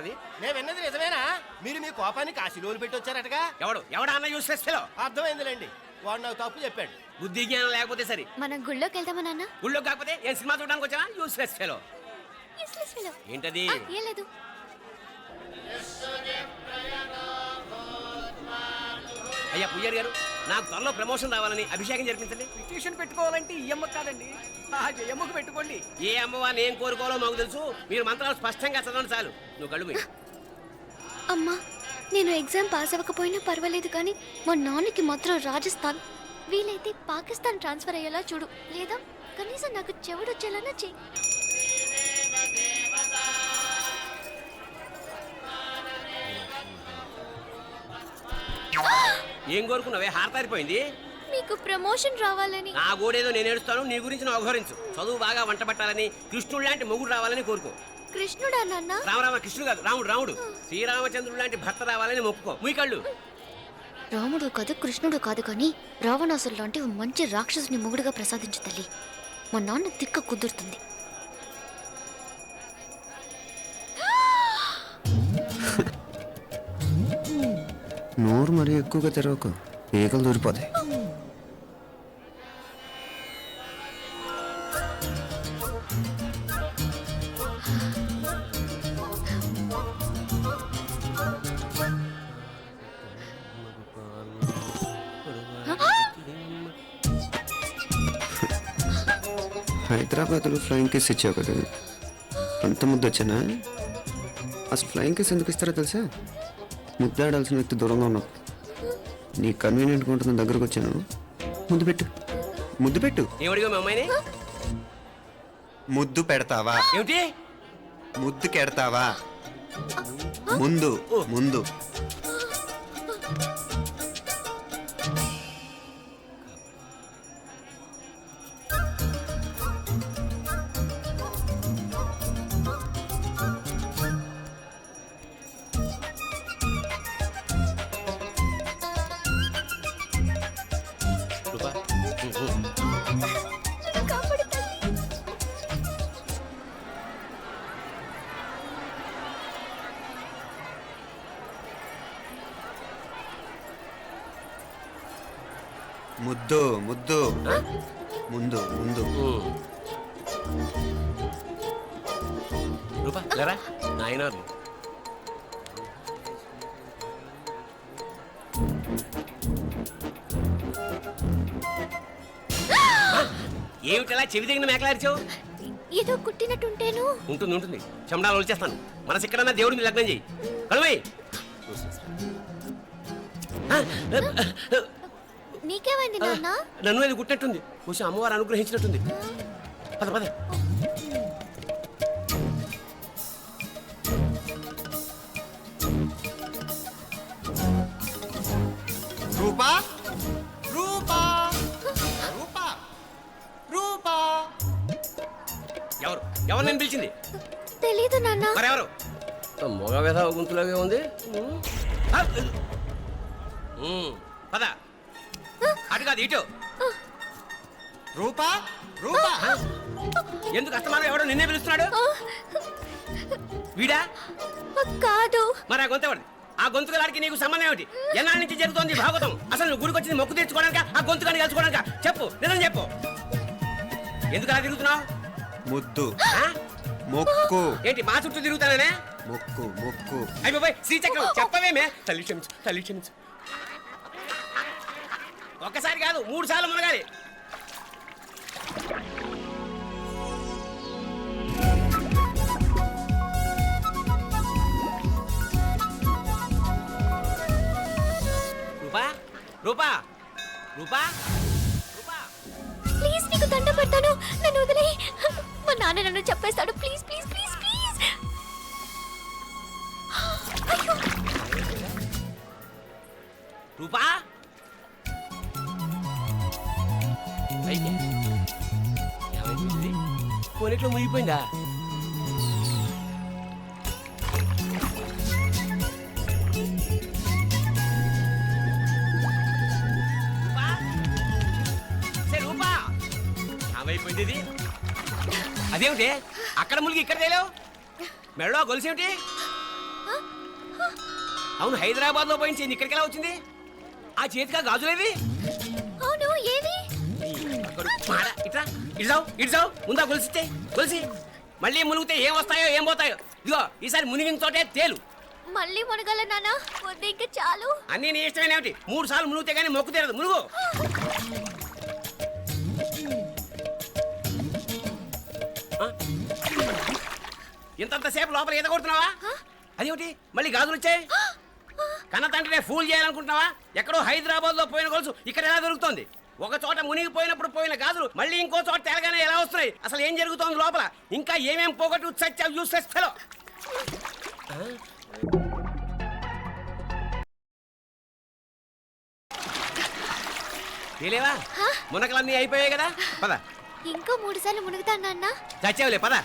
అన్నది? నేను విన్నది నిజమేనా? మీరు మీ కోపాన్ని కాశీలోలు పెట్టి వచ్చారటగా? ఎవడా అన్న యూస్లెస్ ఫెలో? అర్థమైందిలేండి, వాడు నాకు తప్పు చెప్పాడు. బుద్ధి జ్ఞానం లేకపోతే సరే. మనం గుళ్ళోకి వెళ్తామా నాన్న? ఊళ్ళో కాకపోతే ఏం సినిమా చూడడానికి వచ్చావా? Useless fellow. ఏంటది? ఏం లేదు. అయ్యా పుయ్యర్ గారు, నాకు త్వరలో ప్రమోషన్ రావాలని అభిషేకం జరిపించండి. పిటిషన్ పెట్టుకోవాలంటే ఈ అమ్మ కాదండి, ఆ జయమ్మకు పెట్టుకోండి. ఏ అమ్మవారిని ఏం కోరుకోవాలో మాకు తెలుసు. మీరు మంత్రాలు స్పష్టంగా చదవండి చాలు. నువ్వు కళ్ళు మూయి. అమ్మా, నేను ఎగ్జామ్ పాస్ అవ్వకపోయినా పర్వాలేదు, కానీ మా నాన్నకి మాత్రం రాజస్థాన్, వీలైతే పాకిస్తాన్ ట్రాన్స్ఫర్ అయ్యేలా చూడు, లేదా కనీసం నాకు చెవుడొచ్చేలానా చెయ్యి. ఏం కోరుకున్నావే? హారతారిపోయింది. మీకు ప్రమోషన్ రావాలని. నా గోడేదో నేను ఏడుస్తాను, నీ గురించి నువ్వు అవహరించు. చదువు బాగా వంట పట్టాలని, కృష్ణుడు లాంటి మొగుడు రావాలని కోరుకో. కృష్ణుడా నాన్న? రామరామ కృష్ణుడు కాదు, రాముడు. శ్రీరామచంద్రుడు లాంటి భర్త రావాలని మొక్కుకో. ముయ్యి కళ్ళు. రాముడు కాదు, కృష్ణుడు కాదు, కానీ రావణాసురు లాంటి మంచి రాక్షసుని మొగుడుగా ప్రసాదించు తల్లి. మా నాన్న తిక్క కుదురుతుంది. నోరు మరీ ఎక్కువగా తెరవకు, ఈకలు దూరిపోతాయి. హైదరాబాద్లో ఫ్లయింగ్ కేస్ ఇచ్చావు కదా, అంత ముద్దు వచ్చానా? అసలు ఫ్లయింగ్ కేస్ ఎందుకు ఇస్తారో తెలుసా? ముద్దాడాల్సిన వ్యక్తి దూరంగా ఉన్నావు. నీ కన్వీనియంట్గా ఉంటుంది, దగ్గరకు వచ్చాను. ముద్దు పెట్టు. ఏమడిగా మీ అమ్మాయిని? ముద్దు పెడతావా? ఏమిటి? ముద్దు కెడతావా? ముందు ముందు రూపా లేరా నాయనారు. ఏమిటలా చెవి దగ్గర మేకలారిచావు? ఏదో కుట్టినట్టుంటేను. ఉంటుంది. చెమడాలు వచ్చేస్తాను. మనసు ఎక్కడన్నా దేవుడి మీద లగ్నం చేయి. కలువై. నీకేమైంది నాన్న? నన్ను అది కుట్టినట్టుంది. కొంచెం అమ్మవారు అనుగ్రహించినట్టుంది. పద. రూపా ఎవరు నేను పిలిచింది? తెలీదు నాన్న. మరెవరు? మొగ వ్యధ గుంతులాగే ఉంది. పద. అటు కాదు ఇటు. రూపా ఎందుకు అస్తమానం ఎవడో నిన్నే పిలుస్తున్నాడు? వీడా కాదు. మరి ఆ గొంతెవడి? ఆ గొంతుగాడికి నీకు సంబంధం ఏమిటి? ఎన్నాళ్ళ నుంచి జరుగుతోంది భాగవతం? అసలు నువ్వు గుడికి వచ్చింది మొక్కు తీర్చుకోవడానిక, ఆ గొంతుగాని కలుసుకోవడానిక? చెప్పు, నిజం చెప్పు. ఎందుకు అలా తిరుగుతున్నావు? ముద్దు మొక్కు. ఏంటి మా చుట్టూ తిరుగుతానే? మొక్కు అయిపోయి శ్రీచక్రం చెప్పవేమే? తల్లి క్షమించు. ఒక్కసారి కాదు 3 సార్లు మునగాలి. రూపా ప్లీజ్, నీకు దండ పెడతాను, నన్ను వదిలే. మా నాన్న నన్ను చెప్పేస్తాడు. ప్లీజ్. రూపా కొనిట్లో మునిగిపోయిందా? రూపా ఏమైపోయింది ఇది? అదేమిటి అక్కడ మునిగి ఇక్కడ తేలేవు? మెడలో గొలుసేమిటి? అవును హైదరాబాద్ లో పోయించి ఇక్కడికి ఎలా వచ్చింది? ఆ చేతిగా గాజులేవి? అవును ఏవి? ఇట్రా ఇడ్సావు ముందా గొలిసితే గొలిసి మళ్ళీ మునిగితే ఏం వస్తాయో ఏం పోతాయో. ఇదిగో ఈసారి మునిగిన తోటే తేలు. మళ్ళీ మునగల నాన్న, వద్దు ఇంకా చాలు. అన్నీ నీ ఇష్టమైన ఏమిటి? 3 సార్లు మునిగితే కానీ మొక్కు తీరదు. మునుగు. ఇంతంతసేపు లోపల ఈత కొడుతున్నావా? అదేమిటి మళ్ళీ గాజులు వచ్చాయి? కన్న తండ్రినే ఫూల్ చేయాలనుకుంటున్నావా? ఎక్కడో హైదరాబాద్ లో పోయిన గొలుసు ఇక్కడ ఎలా దొరుకుతోంది? ఒక చోట మునిగిపోయినప్పుడు పోయిన గాజులు మళ్ళీ ఇంకో చోట తేలగానే ఎలా వస్తున్నాయి? అసలు ఏం జరుగుతోంది లోపల? ఇంకా ఏమేం పోగొట్టు సచ్చావు యూస్లెస్ ఫెలో. తెలియవా? మునకలన్నీ అయిపోయాయి కదా, పద. ఇంకో 3 సార్లు మునుగుతాను నాన్న. చచ్చావులే, పద.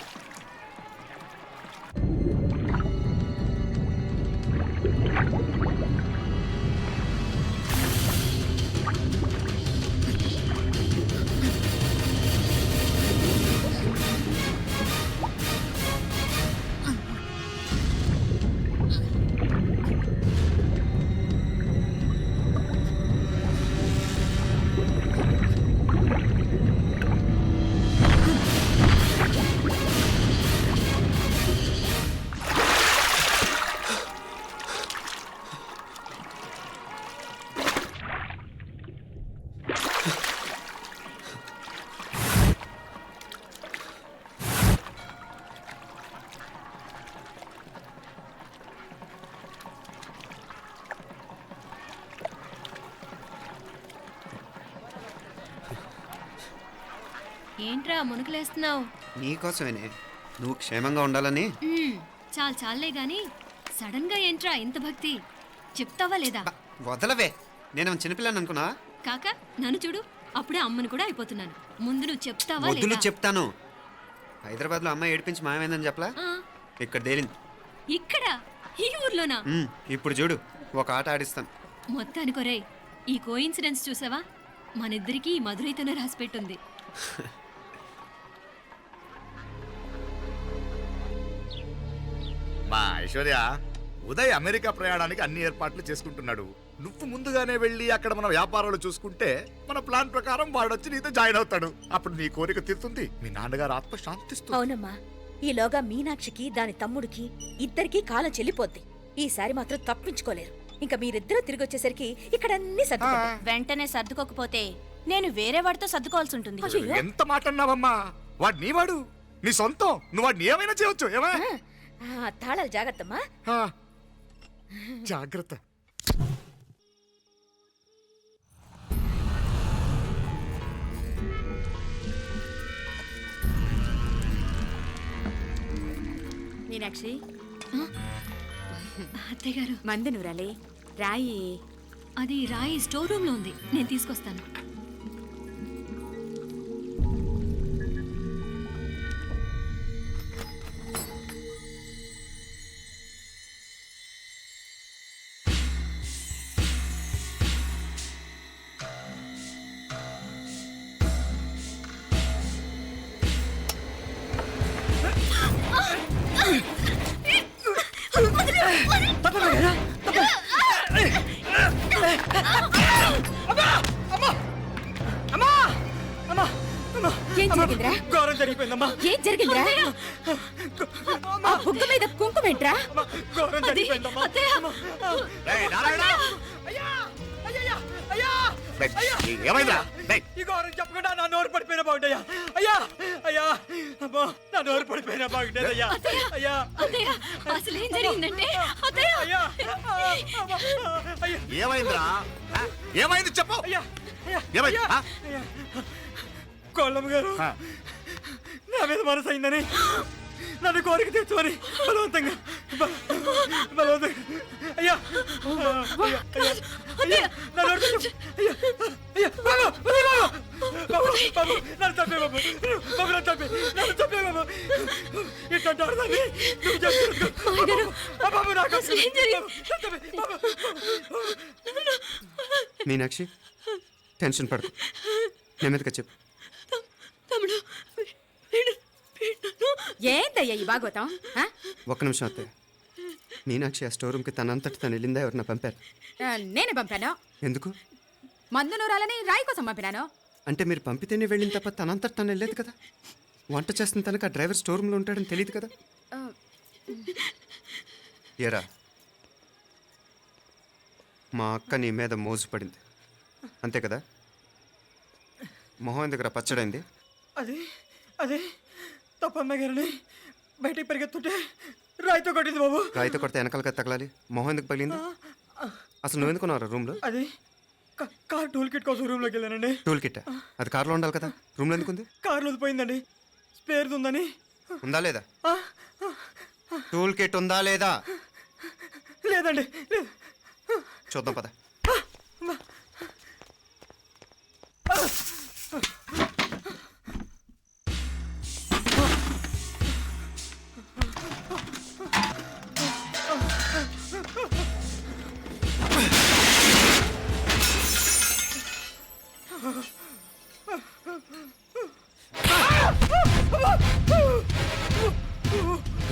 ఏంట్రా మునుకులేస్తున్నావు? నీకోసమేనే, నువ్వు క్షేమంగా ఉండాలని. చాలే గాని సడన్ గా ఏంట్రా ఇంత భక్తి? చెప్తావా లేదా? వదలవే, నేను చిన్నపిల్లని అనుకున్నా. కాక నన్ను చూడు, అప్పుడే అమ్మను కూడా అయిపోతున్నాను. ముందు నువ్వు చెప్తావా వద్దులు లేదా? చెప్తాను. హైదరాబాద్ లో అమ్మాయి ఏడిపించి మాయమైందని చెప్పలా, ఆ, ఇక్కడ తేలింది. ఇక్కడ ఈ ఊర్లోనా? ఇప్పుడు చూడు, ఒక ఆట ఆడిస్తాను. మొత్తానికి ఒరేయ్, ఈ కోయిన్సిడెన్స్ చూసావా? మనిద్దరికి ఈ మధురైతోనే రాసిపెట్టుంది. మా ఐశ్వర్య, ఉదయ్ అమెరికా ప్రయాణానికి అన్ని ఏర్పాట్లు చేసుకుంటున్నాడు. నువ్వు ముందుగానే వెళ్ళి అక్కడ మన వ్యాపారాలు చూసుకుంటే మన ప్లాన్ ప్రకారం వాడొచ్చి నీతో జాయిన్ అవుతాడు. అప్పుడు నీ కోరిక తీరుతుంది, మీ నాన్నగారు ఆత్మ శాంతిస్తుంది. అవునమ్మా, ఈలోగా మీనాక్షికి దాని తమ్ముడికి ఇద్దరికీ కాలం చెల్లిపోద్ది. ఈసారి మాత్రం తప్పించుకోలేరు. ఇంకా మీరిద్దరూ తిరిగి వచ్చేసరికి ఇక్కడ అన్ని వెంటనే సర్దుకోకపోతే నేను వేరే వాడితో సర్దుకోవాల్సి ఉంటుంది. ఎంత మాట అన్నావమ్మా? వాడు నీ వాడు, నీ సొంతం. నువ్వు వాడిని ఏమైనా చేయొచ్చు. ఏమా తాళాలు జాగ్రత్తమ్మా. జాగ్రత్త. మీనాక్షి, అత్తయ్య గారు, మందు నూరాలి. రాయి అది రాయి స్టోర్ రూమ్ లో ఉంది, నేను తీసుకొస్తాను. ఏం జరిగిందిరా? ఘోరం జరిగిపోయిందమ్మా. ఏం జరిగిందిరా? ఆ బుగ్గ మీద కుంకుమేంట్రా? ఘోరం జరిగిపోయిందమ్మా. రేయ్, నారాయణ! రేయ్, ఏమైందిరా? రేయ్, ఈ ఘోరం చెప్పకుండా నా నోరు పడిపోయిన బాగుంటాయా? అయ్యా అయ్యా, అమ్మో, నా నోరు పడిపోయిన బాగుంటేదయ్యా. అయ్యా అత్తయ్య, అసలు ఏం జరిగిందంటే అత్తయ్య, అయ్యా, అయ్యా, ఏమైందిరా? ఏమైంది చెప్పు. అయ్యా, అయ్యా, ఏమైంది? అయ్యా, అయ్యా. కోళ్ళమ్మ గారు నా మీద మనసు అయిందని నన్ను కోరిక తెచ్చుకొని బలవంతంగా అయ్యా, అయ్యా, అయ్యా, నా నోరు తెచ్చు. అయ్యా, అయ్యా, బాబు, బాబు, బాబు, నన్ను చంపే బాబు, బాబు, నన్ను చంపే బాబు. ఇట్లాంటి ఆడదాన్ని నువ్వు చెప్తున్నావు బాబు. నాకు మీనాక్షి, టెన్షన్ పడకు, నెమ్మదిగా చెప్పు. తమ్ముడు, ఏందయ్యా ఈ బాగోతాం? ఒక్క నిమిషం అత్తయ్య, మీనాక్షి ఆ స్టోర్ రూమ్కి తనంతటి తను వెళ్ళిందా ఎవరన్నా పంపారు? నేనే పంపాను. ఎందుకు? మందు నూరాలని రాయి కోసం పంపినాను. అంటే మీరు పంపితేనే వెళ్ళిన తప్ప తనంతటి తను వెళ్ళలేదు కదా. వంట చేస్తున్న తనకు ఆ డ్రైవర్ స్టోర్ రూమ్లో ఉంటాడని తెలియదు కదా. ఏరా, మా అక్క నీ మీద మోజు పడింది అంతే కదా. మొహం దగ్గర పచ్చడైంది. అదే తప్పమ్మాయి గారిని బయటికి పరిగెత్తుంటే రాయితో కొట్టింది బాబు. రాయితో కొడితే వెనకాలగా తగలాలి. మొహం ఎందుకు పగిలింది? అసలు నువ్వు ఎందుకున్నారా రూమ్లో? అది కార్ టూల్ కిట్ కోసం రూమ్లోకి వెళ్ళానండి. టూల్ కిట్ అది కార్లో ఉండాలి కదా, రూమ్లో ఎందుకుంది? కార్లో పోయిందండి, స్పేర్ ఉందని. ఉందా లేదా? టూల్ కిట్ ఉందా లేదా? లేదండి, లేదు. చూద్దాం పద.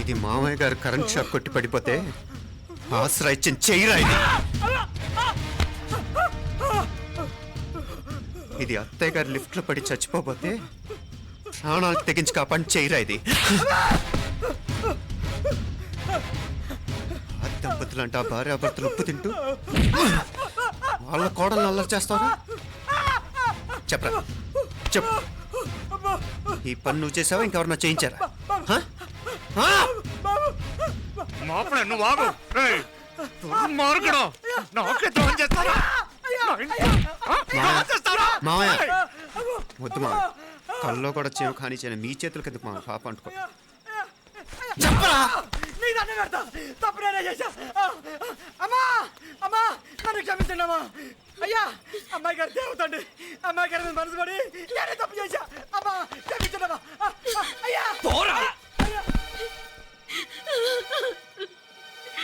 ఇది మామయ్య గారు కరెంట్ షాక్ కొట్టి పడిపోతే ఆసరా ఇచ్చిన చెయ్యిరా ఇది. ఇది అత్తయ్య గారు లిఫ్ట్లో పడి చచ్చిపోతే ప్రాణాలకు తెగించి కాపాడి చెయ్యిరా ఇది. ఆ దంపతులంటే ఆ భార్యాభర్తలు ఉప్పు తింటూ వాళ్ళ కోడలు అల్లరి చేస్తారా? చెప్పరా, చెప్పు. ఈ పని నువ్వు చేసావా ఇంకెవరన్నా చేయించారా? నువ్వు ఆగు. రేయ్, దుర్మార్గుడు. నాకే ద్రోహం చేస్తారా? మావయ్య వద్దు మావయ్య, కల్లో కూడా చేవు కానీ చేయను మీ చేతులకి ఎందుకు మావయ్య, పాప అంటుకో. చెప్పరా, నీ దండ పెడతా. తప్పు నేనే చేశా. అమ్మా అమ్మా, నన్ను క్షమించండి అమ్మా. అయ్యా, అమ్మాయి గారు దేవతండి. అమ్మాయి గారి మీద మనసు పడి నేనే తప్పు చేశా. అమ్మా క్షమించండి అమ్మా. అయ్యా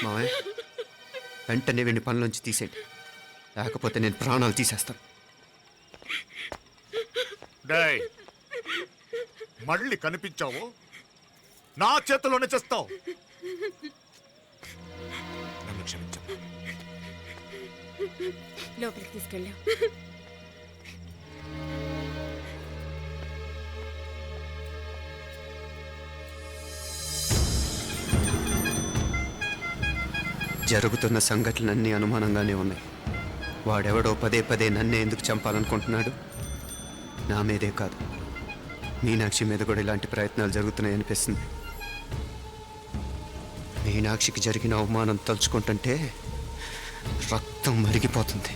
మావయ్య వెంటనే వీడిని పనిలోంచి తీసేయండి, లేకపోతే నేను ప్రాణాలు తీసేస్తాను. డేయ్, మళ్ళీ కనిపించావు నా చేతిలోనే చేస్తావు. నన్ను క్షమించు. లోపలికి తీసుకెళ్ళాం. జరుగుతున్న సంఘటనలన్నీ అనుమానంగానే ఉన్నాయి. వాడెవడో పదే పదే నన్నే ఎందుకు చంపాలనుకుంటున్నాడు? నా మీదే కాదు, మీనాక్షి మీద కూడా ఇలాంటి ప్రయత్నాలు జరుగుతున్నాయనిపిస్తుంది. మీనాక్షికి జరిగిన అవమానం తలుచుకుంటుంటే రక్తం మరిగిపోతుంది.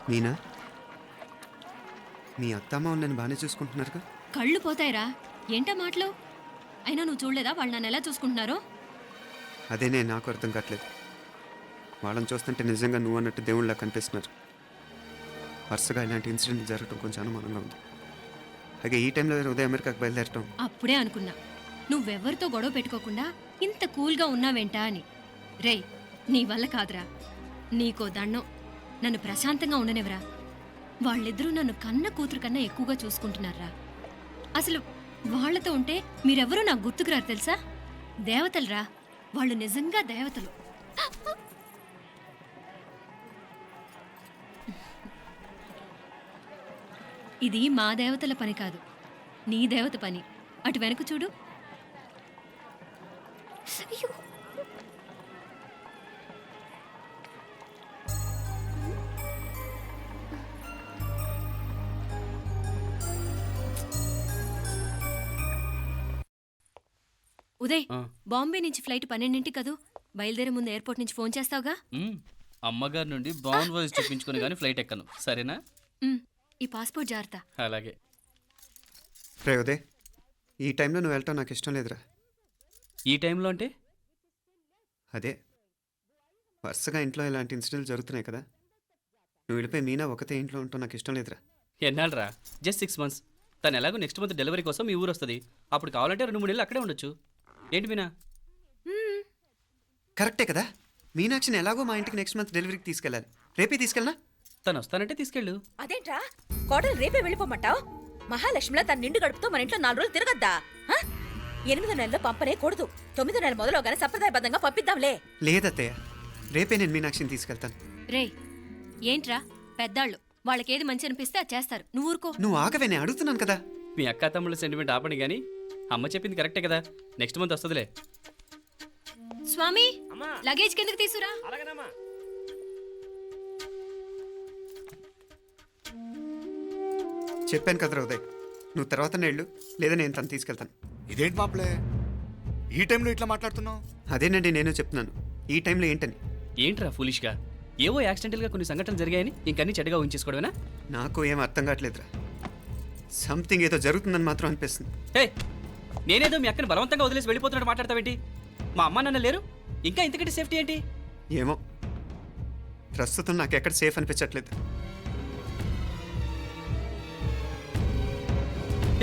మీనా, మీ అత్తమ్మ నన్ను బాగానే చూసుకుంటున్నారుగా? కళ్ళు పోతాయిరా, ఏంటా మాటలు? అయినా నువ్వు చూడలేదా వాళ్ళు నన్ను ఎలా చూసుకుంటున్నారో? అదేనే నాకు అర్థం కావట్లేదు. వాళ్ళని చూస్తుంటే నిజంగా నువ్వు అన్నట్టు దేవుళ్ళ కనిపిస్తున్నారు. వరుసగా ఇలాంటి ఇన్సిడెంట్ జరగడం కొంచెం అనుమానంగా ఉంది. అలాగే ఈ టైంలో ఉదయం అమెరికాకు బయలుదేరటం. అప్పుడే అనుకున్నా నువ్వెవరితో గొడవ పెట్టుకోకుండా ఇంత కూల్గా ఉన్నావేంటా అని. రేయ్, నీ వల్ల కాదురా, నీకో దండం. నన్ను ప్రశాంతంగా ఉండనివరా. వాళ్ళిద్దరూ నన్ను కన్న కూతురు కన్నా ఎక్కువగా చూసుకుంటున్నారా. అసలు వాళ్లతో ఉంటే మీరెవరూ నాకు గుర్తుకురారు తెలుసా? దేవతలరా, వాళ్ళు నిజంగా దేవతలు. ఇది మా దేవతల పని కాదు, నీ దేవత పని. అటు వెనక చూడు. ఉదయ్, బాంబే నుంచి ఫ్లైట్ 12ంటికి కదూ. బయలుదేరే ముందు ఎయిర్పోర్ట్ నుంచి ఫోన్ చేస్తావుగా? అమ్మగారి నుండి బాండ్ వాయిస్ చూపించుకుని కానీ ఫ్లైట్ ఎక్కను, సరేనా? ఈ పాస్పోర్ట్ జాగ్రత్త. అలాగే. రే ఉదయ్, ఈ టైంలో నువ్వు వెళ్ళటం నాకు ఇష్టం లేదురా. ఈ టైంలో అంటే? అదే వరుసగా ఇంట్లో ఇలాంటి ఇన్సిడెంట్లు జరుగుతున్నాయి కదా, నువ్వు వెళ్ళిపోయి మీనా ఒకతే ఇంట్లో ఉంటావు నాకు ఇష్టం లేదురా. ఎన్నాళ్ళరా? Just 6 months. తను ఎలాగో నెక్స్ట్ మంత్ డెలివరీ కోసం మీ ఊరు వస్తుంది. అప్పుడు కావాలంటే 2-3 నెలలు అక్కడే ఉండొచ్చు. ఏంటి మీనా? కరెక్టే కదా, మీనాక్షిని ఎలాగో మా ఇంటికి నెక్స్ట్ మంత్ డెలివరీకి తీసుకెళ్ళాలి. రేపే తీసుకెళ్ళనా? తను వస్తానంటే తీసుకెళ్ళు. అదేంట్రా కోడలు రేపే వెళ్ళిపోమంటావు? మహాలక్ష్మిలా తన నిండు గడుపుతో మన ఇంట్లో 4 రోజులు తిరగద్దా? 8వ నెలలో పంపనే కూడదు. 9వ నెల మొదలుగానే సంప్రదాయబద్ధంగా పంపిద్దాంలే. లేదత్తయ్య, రేపే నేను మీనాక్షిని తీసుకెళ్తాను. రేయ్ ఏంట్రా పెద్దాళ్ళు, వాళ్ళకేది మంచి అనిపిస్తే అది చేస్తారు. నువ్వు ఊరుకో. నువ్వు ఆగవే, నేను అడుగుతున్నాను కదా. మీ అక్క తమ్ముళ్ళ సెంటిమెంట్ ఆపండి కానీ అమ్మ చెప్పింది కరెక్టే కదా, నెక్స్ట్ మంత్ వస్తుందిలే. స్వామి అమ్మా. లగేజ్ కిందకి తీసురా. అలాగేనమ్మా. చెప్పాను కదరా ఉదయ్, నువ్వు తర్వాత నేళ్ళు లేదా నేను తను తీసుకెళ్తాను. ఇదేంటి మాప్లే ఈ టైంలో ఇట్లా మాట్లాడుతున్నావు? అదేనండి నేను చెప్తున్నాను, ఈ టైంలో ఏంటని. ఏంట్రా ఫులిష్గా ఏవో యాక్సిడెంటల్గా కొన్ని సంఘటనలు జరిగాయని ఇంకన్నీ చెడ్డగా ఉంచేసుకోవడమేనా? నాకు ఏం అర్థం కావట్లేదురా. సంథింగ్ ఏదో జరుగుతుందని మాత్రం అనిపిస్తుంది. హే, నేనేదో మీ అక్కని బలవంతంగా వదిలేసి వెళ్ళిపోతున్నట్టు మాట్లాడతావేంటి? మా అమ్మ నాన్న లేరు, ఇంకా ఇంతకంటే సేఫ్టీ ఏంటి? ఏమో, ప్రస్తుతం నాకు ఎక్కడ సేఫ్ అనిపించట్లేదు.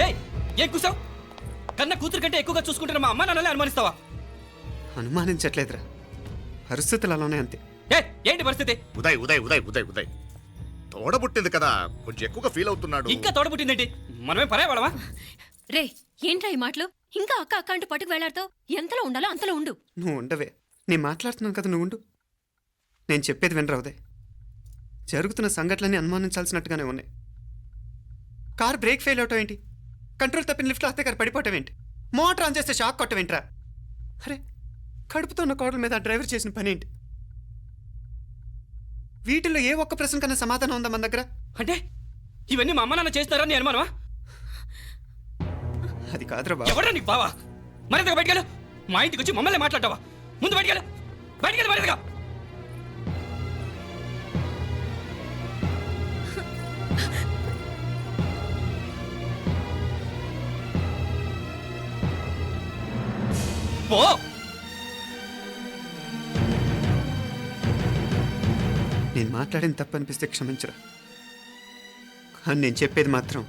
ఏయ్, ఏం కూసావు? కన్న కూతురు కంటే ఎక్కువగా చూసుకుంటున్న మా అమ్మ నాన్నలే అనుమానిస్తావా? అనుమానించట్లేదురా, పరిస్థితులు అలానే అంతే. ఏంటి పరిస్థితి? ఉదయ్ ఉదయ్ ఉదయ్ ఉదయ్ ఉదయ్ తోడబుట్టింది కదా, కొంచెం ఎక్కువగా ఫీల్ అవుతున్నాడు. ఇంకా తోడబుట్టిందేంటి? మనమే పరాయవాడమా? రే ఏంట్రా ఈ మాటలు? ఇంకా అక్క అక్క అంటూ పట్టుకు వెళ్లాడుతో ఎంతలో ఉండాలో అంతలో ఉండు. నువ్వు ఉండవే, నేను మాట్లాడుతున్నాను కదా, నువ్వు ఉండు. నేను చెప్పేది వినరా ఉదయ్, జరుగుతున్న సంఘటనలన్నీ అనుమానించాల్సినట్టుగానే ఉన్నాయి. కార్ బ్రేక్ ఫెయిల్ అవటం ఏంటి? కంట్రోల్ తప్పిన లిఫ్ట్లో అత్తే గారు పడిపోవటం ఏంటి? మోటార్ ఆన్ చేస్తే షాక్ కొట్టం ఏంట్రా? అరే, కడుపుతో ఉన్న కోడల మీద ఆ డ్రైవర్ చేసిన పని ఏంటి? వీటిల్లో ఏ ఒక్క ప్రశ్న కన్నా సమాధానం ఉందా మన దగ్గర? అంటే ఇవన్నీ మా అమ్మ నాన్న చేస్తారా నీ అనుమానమా? అది కాదురా బాబు. ఎవరా నీకు బావా? మరింతగా బయటకెళ్ళు. మా ఇంటికి వచ్చి మమ్మల్ని మాట్లాడతావా? ముందు బయటకెళ్ళు, బయటకెళ్ళు మరింతగా. పో. నేను మాట్లాడిన తప్పు అనిపిస్తే క్షమించరా, కానీ నేను చెప్పేది మాత్రం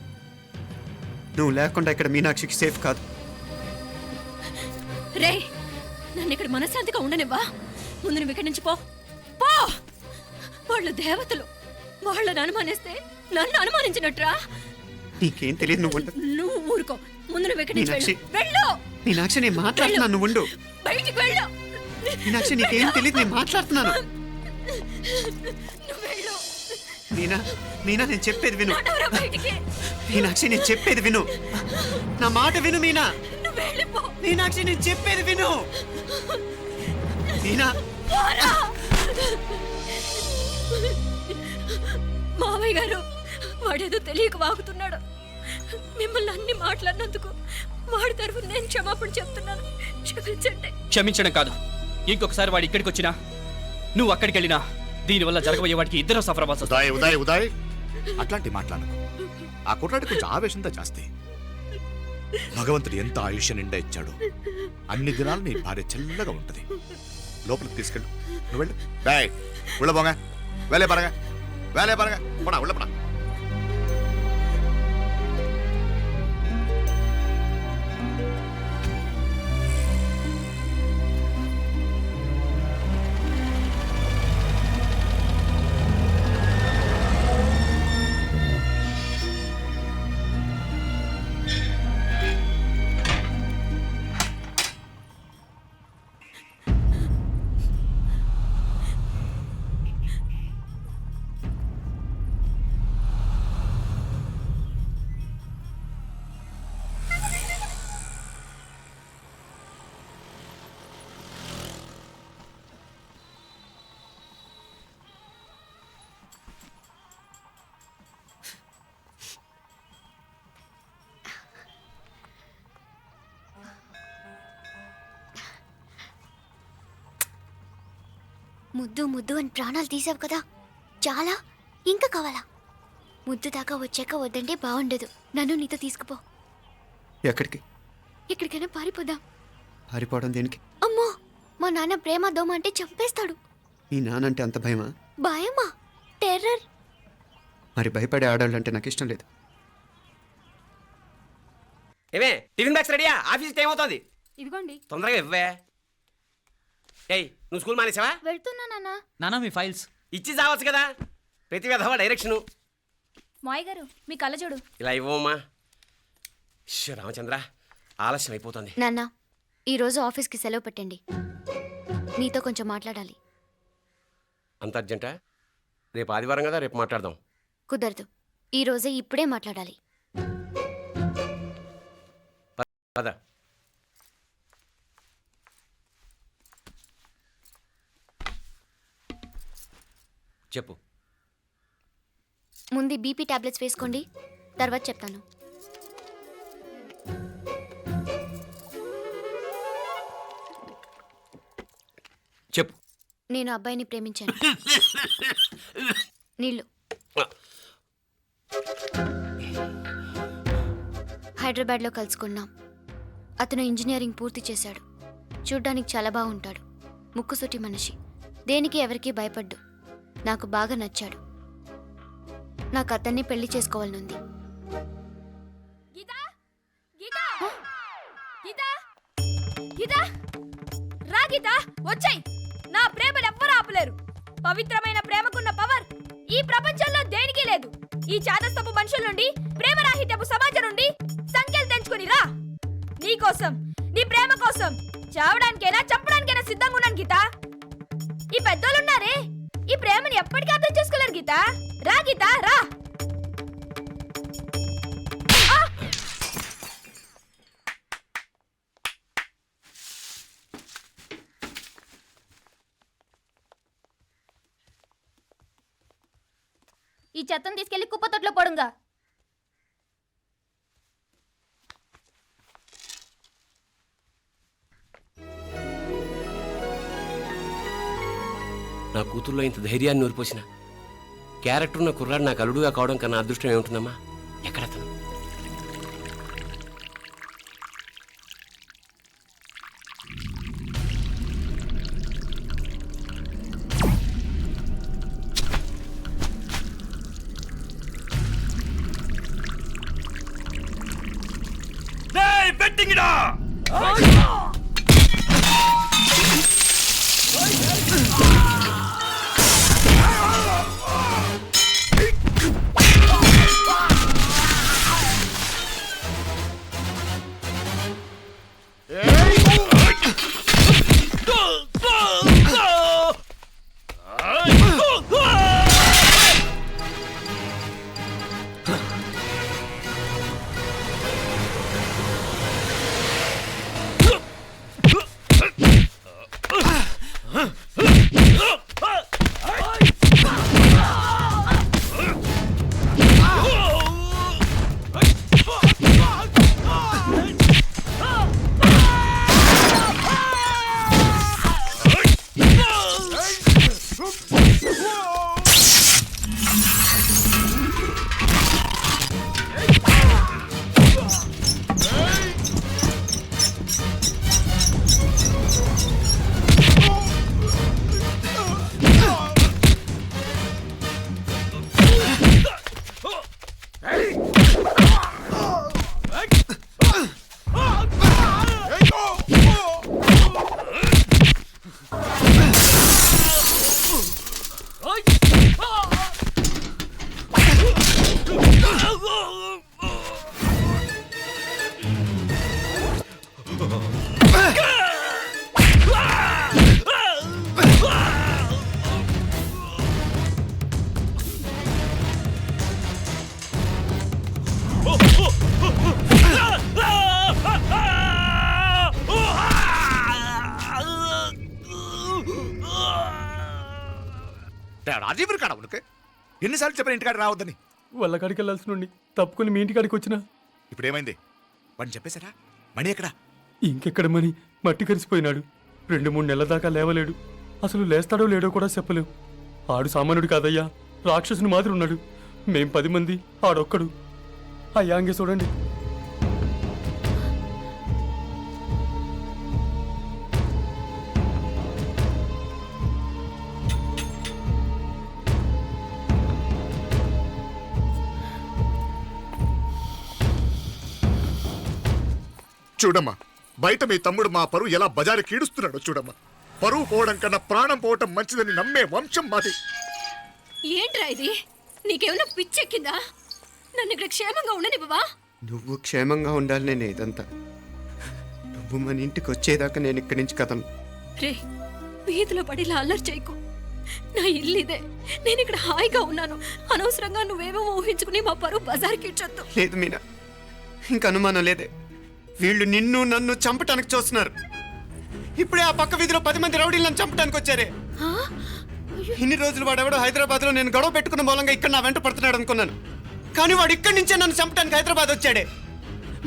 నువ్వు లేకుండా ఇక్కడ మీనాక్షికి సేఫ్ కాదు. రే నన్ను ఇక్కడ మనశ్శాంతిగా ఉండనివ్వా. ముందు నువ్వు ఇక్కడి నుంచి పో. పో. వాళ్ళు దేవతలు, వాళ్ళని అనుమానిస్తే నన్ను అనుమానించినట్రా. నీకేం తెలియదు, నువ్వు ఉండు. నువ్వు ఊరుకో. ముందు నువ్వు ఇక్కడి నుంచి మీనాక్షి. వెళ్ళు. మీనాక్షి, నేను మాట్లాడుతున్నాను, నువ్వు ఉండు. బయటికి వెళ్ళు. మీనాక్షి, నీకేం తెలియదు, నేను మాట్లాడుతున్నాను. నువ్వు వెళ్ళు. మీనా, మీనా, నేను చెప్పేది విను. నడవరా బయటికి. మీనాక్షి, నేను చెప్పేది విను, నా మాట విను. మీనా, నువ్వు వెళ్ళిపో. మీనాక్షి, నేను చెప్పేది విను. మీనా, పోరా. మావయ్య గారు, వాడేదో తెలియక వాగుతున్నాడు. మిమ్మల్ని అన్ని మాట్లాడినందుకు వాడి తరఫున నేను క్షమాపణ చెప్తున్నాను. క్షమించండి. క్షమించడం కాదు, ఇంకొకసారి వాడు ఇక్కడికి వచ్చినా నువ్వు అక్కడికి వెళ్ళినా దీనివల్ల జరగబోయే వాడికి ఇద్దరు సఫర్ అవ్వాల్సి వస్తుంది. ఉదయ్ ఉదయ్ ఉదయ్ అట్లాంటి మాట్లాడకు. ఆ కుట్రాడి కొంచెం ఆవేశంతో జాస్తి. భగవంతుడు ఎంత ఆయుష్య నిండా ఇచ్చాడు, అన్ని దినాలు నీ భార్య చల్లగా ఉంటది. లోపలికి తీసుకెళ్ళు, నువ్వు వెళ్ళు. బాయ్ ఉళ్ళ పోగా, వేలే పరగా, వేలే పరగా, పడా ఉళ్ళ పడా. ముద్దు ముద్దు అని ప్రాణాలు తీసావు కదా, చాలా ఇంకా కావాలా? ముద్దు దాకా వచ్చాక వద్దంటే బాగుండదు. నన్ను నీతో తీసుకుపో. ఎక్కడికి? ఎక్కడికైనా పారిపోదాం. పారిపోవడం దేనికి? అమ్మో, మా నాన్న ప్రేమ దోమ అంటే చంపేస్తాడు. మీ నానంటే అంత భయమా? భయమా? టెర్రర్. మరి భయపడే ఆడాళ్ళు అంటే నాకు ఇష్టం లేదు. ఏమే టిఫిన్ బ్యాగ్స్ రెడీయా? ఆఫీస్ టైం అవుతుంది. ఇదిగోండి. తొందరగా ఇవ్వే. ఏయ్ నువ్వు స్కూల్ మానేసావా? వెళ్తున్నా నాన్న. నానా మీ ఫైల్స్ ఇచ్చి చావచ్చు కదా. ప్రతి విధవా డైరెక్షను మాయ్ గారు మీ కళ్ళజోడు. ఇలా ఇవ్వమ్మా. రామచంద్ర ఆలస్యం అయిపోతుంది. నాన్న ఈరోజు ఆఫీస్కి సెలవు పెట్టండి. నీతో కొంచెం మాట్లాడాలి. అంత అర్జెంటా? రేపు ఆదివారం కదా, రేపు మాట్లాడదాం. కుదరదు, ఈరోజే ఇప్పుడే మాట్లాడాలి. పద. చెప్పు. ముందు బీపీ టాబ్లెట్స్ వేసుకోండి, తర్వాత చెప్తాను. చెప్పు. నేను అబ్బాయిని ప్రేమించాను. నీళ్ళు. హైదరాబాద్లో కలుసుకున్నాం. అతను ఇంజనీరింగ్ పూర్తి చేశాడు. చూడ్డానికి చాలా బాగుంటాడు. ముక్కుసూటి మనిషి. దేనికి ఎవరికీ భయపడ్డు. నాకు బాగా నచ్చాడు. నాకు అతన్ని పెళ్లి చేసుకోవాలనుంది. రా గీత, వచ్చాయి. నా ప్రేమను ఎవ్వరూ ఆపలేరు. పవిత్రమైన ప్రేమకున్న పవర్ ఈ ప్రపంచంలో దేనికి లేదు. ఈ చాదస్తపు మనుషుల నుండి, ప్రేమరాహిత్యపు సమాజం నుండి సంఖ్యలు తెంచుకుని రా. నీ కోసం, నీ ప్రేమ కోసం చావడానికైనా చంపడానికైనా సిద్ధంగా ఉన్నాను గీత. ఈ పెద్దోళ్ళున్నారే, ఈ ప్రేమని ఎప్పటికీ అర్థం చేసుకోలేరు గీత. రా గీత, రా. ఈ చెత్తను తీసుకెళ్లి కుప్పతొట్లో పడుంగా. నా కూతుర్లో ఇంత ధైర్యాన్ని నూరిపోసిన క్యారెక్టర్ ఉన్న కుర్రాడు నాకు అల్లుడుగా కావడం కన్నా అదృష్టం ఏముంటుందమ్మా? ఎక్కడతను? బెట్టింగ్ డా రాజీవ్ కాడ ఉనకే ఎన్నిసార్లు చెప్పిన ఇంటికాడ రావద్దని. వాళ్ళ కాడికి వెళ్ళాల్సి నుండి తప్పుకొని మీ ఇంటికాడికి వచ్చినా. ఇప్పుడు ఏమైంది? వాడిని చెప్పేశారా? మణి ఎక్కడా? ఇంకెక్కడ మని మట్టి కరిసిపోయినాడు. 2-3 నెలల దాకా లేవలేడు. అసలు లేస్తాడో లేడో కూడా చెప్పలేం. ఆడు సామాన్యుడు కాదయ్యా, రాక్షసుని మాదిరి ఉన్నాడు. మేం 10 మంది, ఆడొక్కడు. అయ్యా అంగే చూడండి. చూడమ్మా, బయట మీ తమ్ముడు మా పరువు ఎలా బజారు కీడుస్తున్నాడో చూడమ్మా. పరువు పోవడం కన్నా ప్రాణం పోవటం మంచిదని నమ్మే వంశం మాది. ఏంట్రా ఇది? నీకేమైనా పిచ్చెక్కిందా? నన్ను ఇక్కడ క్షేమంగా ఉండనివ్వవా? నువ్వు క్షేమంగా ఉండాలి నేను ఇదంతా. నువ్వు మన ఇంటికి వచ్చేదాకా నేను ఇక్కడి నుంచి కదను. రే, వీధిలో పడి ఇలా అల్లరి చేయకు. నా ఇల్లు ఇదే. నేను ఇక్కడ హాయిగా ఉన్నాను. అనవసరంగా నువ్వేమో ఊహించుకుని మా పరువు బజార్కి ఇచ్చొద్దు. లేదు మీనా, ఇంక అనుమానం లేదే. వీళ్ళు నిన్ను నన్ను చంపటానికి చూస్తున్నారు. ఇప్పుడే ఆ పక్క వీధిలో 10 మంది రౌడీలు నన్ను చంపటానికి వచ్చారే. ఇన్ని రోజులు వాడెవడో హైదరాబాద్లో నేను గొడవ పెట్టుకున్న మూలంగా ఇక్కడ నా వెంట పడుతున్నాడు అనుకున్నాను. కానీ వాడు ఇక్కడి నుంచే నన్ను చంపటానికి హైదరాబాద్ వచ్చాడే.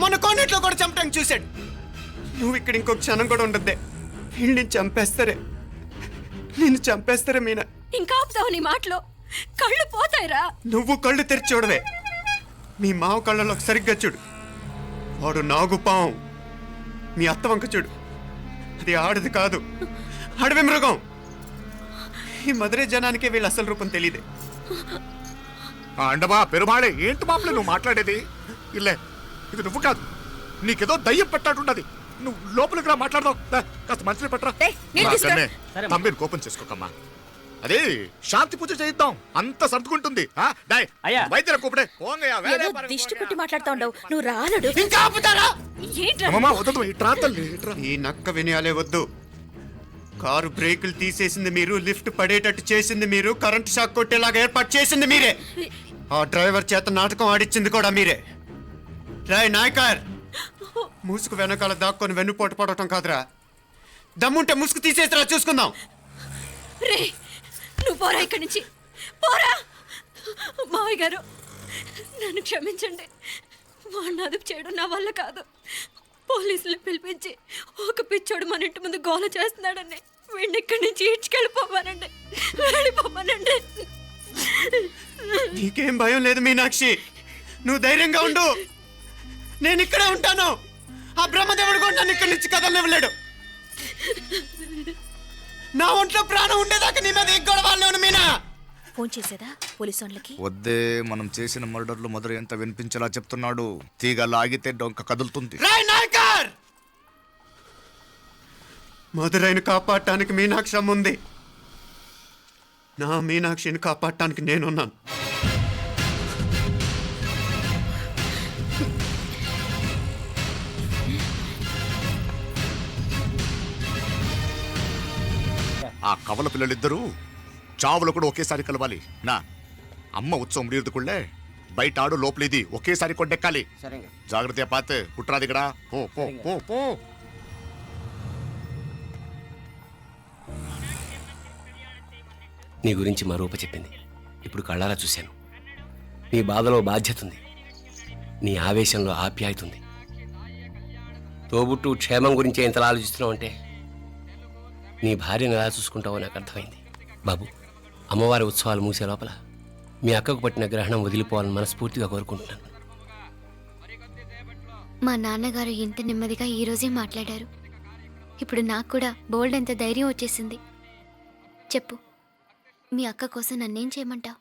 మొన్న కోనేట్లో కూడా చంపటానికి చూశాడు. నువ్వు ఇక్కడ ఇంకో క్షణం కూడా ఉండద్దే. వీళ్ళని చంపేస్తారే, నిన్ను చంపేస్తారే మీనా. ఇంకా ఆపుతావు నీ మాటలో? కళ్ళు పోతాయిరా. నువ్వు కళ్ళు తెరిచి చూడవే. మీ మావ కళ్ళలో సరిగ్గా చూడు. వాడు నాగుపాం. మీ అత్త వంక చూడు, అది ఆడది కాదు, అడవి మృగం. ఈ మధుரை జనానికే వీళ్ళ అసలు రూపం తెలియదే. అండమా పెరుమాళే, ఏంటి మాపలే నువ్వు మాట్లాడేది? ఇల్లే, ఇది నువ్వు కాదు, నీకేదో దయ్యం పట్టాడున్నది. నువ్వు లోపలికి రా, మాట్లాడదాం. కాస్త మంచిని పట్టరా. తమ్మిని కోపం చేసుకోకమ్మా. అదే శాంతి పూజ చేయిద్దాం, అంత సర్దుకుంటుంది. వైద్యుల కూపడే దిష్టి పెట్టి మాట్లాడుతా ఉండవు. నువ్వు రానడు. ఇంకా ఆపుతారా? ఏంట్రా? ఈ నక్క వినయాలే వద్దు. కారు బ్రేకులు తీసేసింది మీరు, లిఫ్ట్ పడేటట్టు చేసింది మీరు, కరెంట్ షాక్ కొట్టేలాగా ఏర్పాటు చేసింది మీరే. ఆ డ్రైవర్ చేత నాటకం ఆడిచ్చింది కూడా మీరే. రాయ్ నాయకర్, ముసుగు వెనకాల దాక్కొని వెన్నుపోటు పడటం కాదురా. దమ్ముంటే ముసుగు తీసేసిరా, చూసుకుందాం. రే, నువ్వు పోరా ఇక్కడి నుంచి, పోరా. మావయ్య గారు, నన్ను క్షమించండి. వాడిని అదుపు చేయడం నా వల్ల కాదు. పోలీసులు పిలిపించి ఒక పిచ్చోడు మన ఇంటి ముందు గోల చేస్తున్నాడని వీడిని ఇక్కడి నుంచి ఈడ్చుకెళ్ళిపోమానండి, వెళ్ళిపోమానండి. నీకేం భయం లేదు మీనాక్షి, నువ్వు ధైర్యంగా ఉండు. నేను ఇక్కడే ఉంటాను. ఆ బ్రహ్మదేవుడు కూడా నన్ను ఇక్కడి నుంచి కదలనివ్వలేడు. నా ఒంట్లో ప్రాణం ఉండేదాకా నీ మీద గొడవలు మీనా. ఫోన్ చేసేదా పోలీసు వాళ్ళకి? వద్దే, మనం చేసిన మర్డర్లు మధుర ఎంత వినిపించేలా చెప్తున్నాడు. తీగ లాగితే డొంక కదులుతుంది. మధురైని కాపాడటానికి మీనాక్షి అమ్మ ఉంది. నా మీనాక్షిని కాపాడటానికి నేనున్నాను. ఆ కవల పిల్లలిద్దరూ చావులు కూడా ఒకేసారి కలవాలి. నా అమ్మ ఉత్సవం ముడియదుకుళ్ళే, బయట ఆడు లోపలిది ఒకేసారి కొట్టెక్కాలి. జాగ్రత్త పాత్ కుట్రాది ఇక్కడ. పో పో పో పో. నీ గురించి మా రూప చెప్పింది, ఇప్పుడు కళ్ళారా చూశాను. నీ బాధలో బాధ్యత ఉంది, నీ ఆవేశంలో ఆప్యాయత ఉంది. తోబుట్టు క్షేమం గురించి ఎంతలా ఆలోచిస్తున్నావు అంటే నీ భార్యను ఎలా చూసుకుంటావో నాకు అర్థమైంది. బాబు, అమ్మవారి ఉత్సవాలు మూసే లోపల మీ అక్కకు పట్టిన గ్రహణం వదిలిపోవాలని మనస్ఫూర్తిగా కోరుకుంటున్నాను. మా నాన్నగారు ఇంత నెమ్మదిగా ఈరోజే మాట్లాడారు. ఇప్పుడు నాకు కూడా బోల్డ్ ఎంత ధైర్యం వచ్చేసింది. చెప్పు, మీ అక్క కోసం నన్నేం చేయమంటావు?